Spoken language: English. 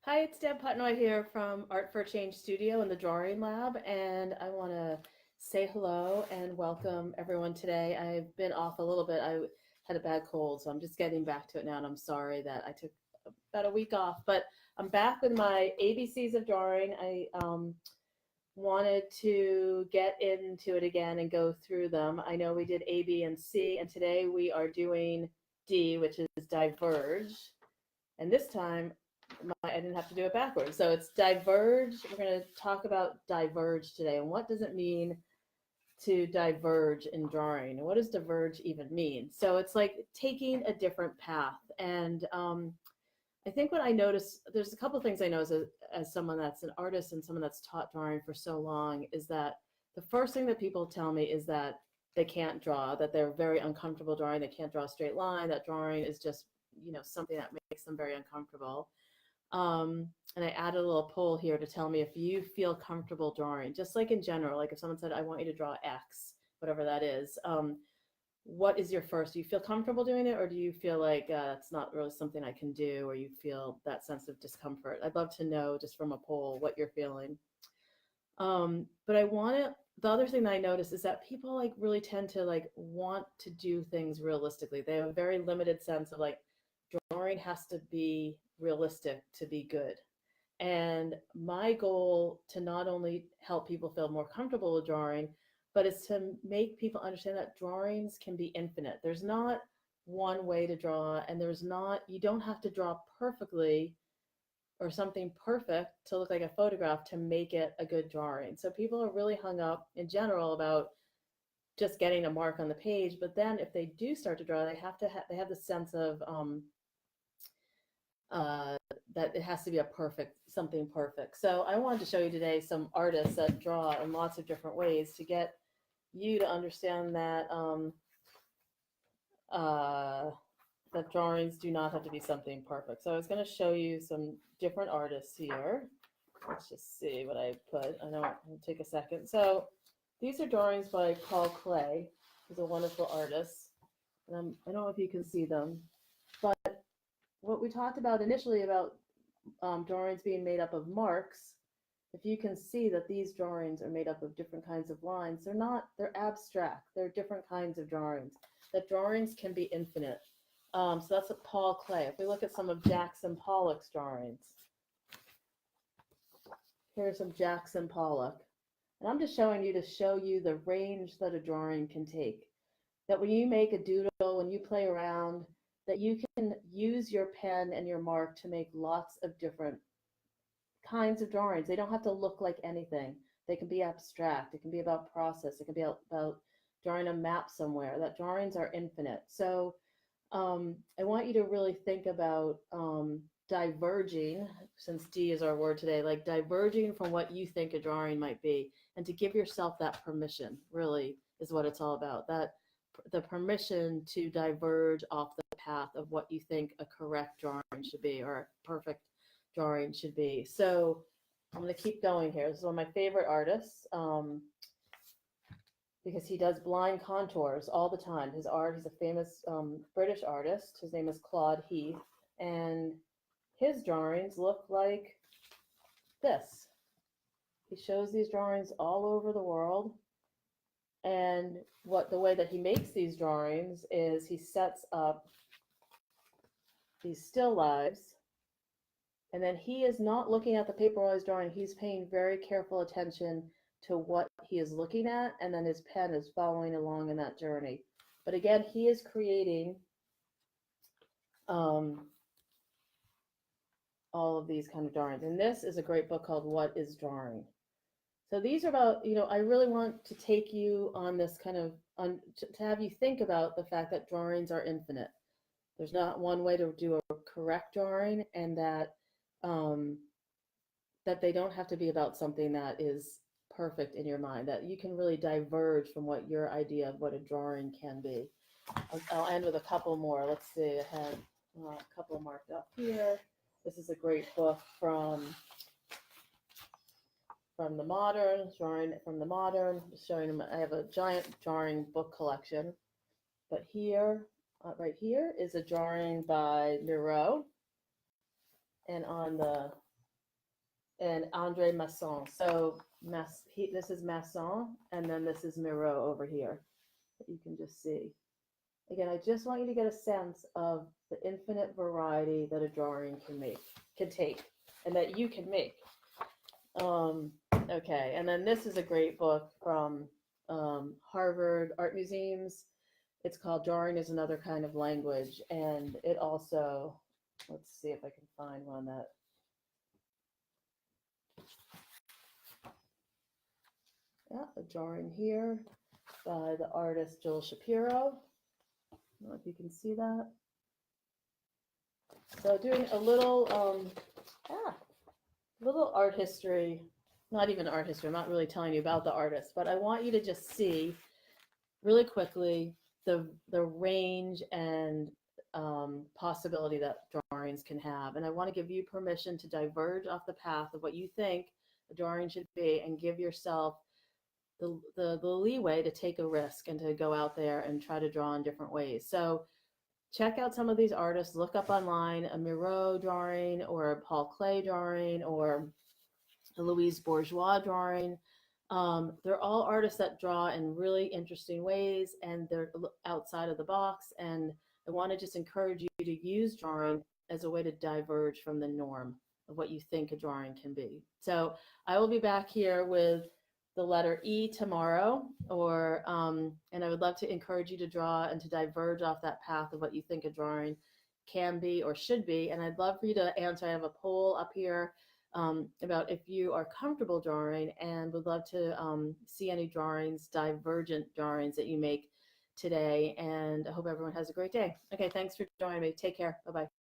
Hi, it's Deb Putnoy here from Art for Change Studio in the Drawing Lab, and I want to say hello and welcome everyone today. I've been off a little bit. I had a bad cold, so I'm just getting back to it now, and I'm sorry that I took about a week off, but I'm back with my ABCs of drawing. I wanted to get into it again and go through them. I know we did A, B, and C, and today we are doing D, which is Diverge. And this time, I didn't have to do it backwards. So it's Diverge. We're going to talk about Diverge today. And what does it mean to diverge in drawing? What does diverge even mean? So it's like taking a different path. And I think what I notice, there's a couple of things I know as someone that's an artist and someone that's taught drawing for so long, is that the first thing that people tell me is that they can't draw, that they're very uncomfortable drawing, they can't draw a straight line, that drawing is just, something that makes them very uncomfortable. And I added a little poll here to tell me if you feel comfortable drawing, just like in general, like if someone said, I want you to draw X, whatever that is, what is your first? Do you feel comfortable doing it, or do you feel like it's not really something I can do, or you feel that sense of discomfort? I'd love to know just from a poll what you're feeling. But the other thing that I notice is that people like really tend to like want to do things realistically. They have a very limited sense of like drawing has to be realistic to be good. And my goal to not only help people feel more comfortable with drawing, but is to make people understand that drawings can be infinite. There's not one way to draw, and you don't have to draw perfectly or something perfect to look like a photograph to make it a good drawing. So people are really hung up in general about just getting a mark on the page, but then if they do start to draw, they have the sense of uh, that it has to be something perfect. So I wanted to show you today some artists that draw in lots of different ways to get you to understand uh, that drawings do not have to be something perfect. So I was going to show you some different artists here. Let's just see what I put. I know it'll take a second. So these are drawings by Paul Klee, who's a wonderful artist. And I don't know if you can see them, but what we talked about initially about drawings being made up of marks, if you can see that these drawings are made up of different kinds of lines, they're abstract. They're different kinds of drawings. That drawings can be infinite. So that's a Paul Klee. If we look at some of Jackson Pollock's drawings, here's some Jackson Pollock. And I'm just showing you to show you the range that a drawing can take. That when you make a doodle, when you play around, that you can use your pen and your mark to make lots of different kinds of drawings. They don't have to look like anything. They can be abstract. It can be about process. It can be about drawing a map somewhere. That drawings are infinite. So I want you to really think about diverging, since D is our word today, like diverging from what you think a drawing might be, and to give yourself that permission, really, is what it's all about. That the permission to diverge off the path of what you think a correct drawing should be, or a perfect drawing should be. So I'm going to keep going here. This is one of my favorite artists. Because he does blind contours all the time. His art, he's a famous British artist. His name is Claude Heath, and his drawings look like this. He shows these drawings all over the world, and the way that he makes these drawings is he sets up these still lives, and then he is not looking at the paper while he's drawing. He's paying very careful attention to what he is looking at, and then his pen is following along in that journey. But again, he is creating all of these kind of drawings. And this is a great book called What is Drawing? So these are about, I really want to take you on this kind of, to have you think about the fact that drawings are infinite. There's not one way to do a correct drawing, and that that they don't have to be about something that is perfect in your mind, that you can really diverge from what your idea of what a drawing can be. I'll end with a couple more. Let's see, I had a couple marked up here. This is a great book from the modern, drawing from the modern, showing them. I have a giant drawing book collection, but here, right here is a drawing by Miro, and on the and Andre Masson. So this is Masson, and then this is Miro over here that you can just see. Again, I just want you to get a sense of the infinite variety that a drawing can take, and that you can make. Okay, and then this is a great book from Harvard Art Museums. It's called Drawing is Another Kind of Language, and it also, let's see if I can find one that, yeah, a drawing here by the artist Joel Shapiro. I don't know if you can see that. So doing a little art history, not even art history. I'm not really telling you about the artist, but I want you to just see really quickly the range and possibility that drawings can have. And I want to give you permission to diverge off the path of what you think a drawing should be, and give yourself the leeway to take a risk and to go out there and try to draw in different ways. So check out some of these artists. Look up online a Miro drawing or a Paul Klee drawing or a Louise Bourgeois drawing. They're all artists that draw in really interesting ways, and they're outside of the box. And I want to just encourage you to use drawing as a way to diverge from the norm of what you think a drawing can be. So I will be back here with the letter E tomorrow, and I would love to encourage you to draw and to diverge off that path of what you think a drawing can be or should be. And I'd love for you to answer. I have a poll up here about if you are comfortable drawing, and would love to see any drawings, divergent drawings that you make today. And I hope everyone has a great day. Okay, thanks for joining me. Take care. Bye-bye.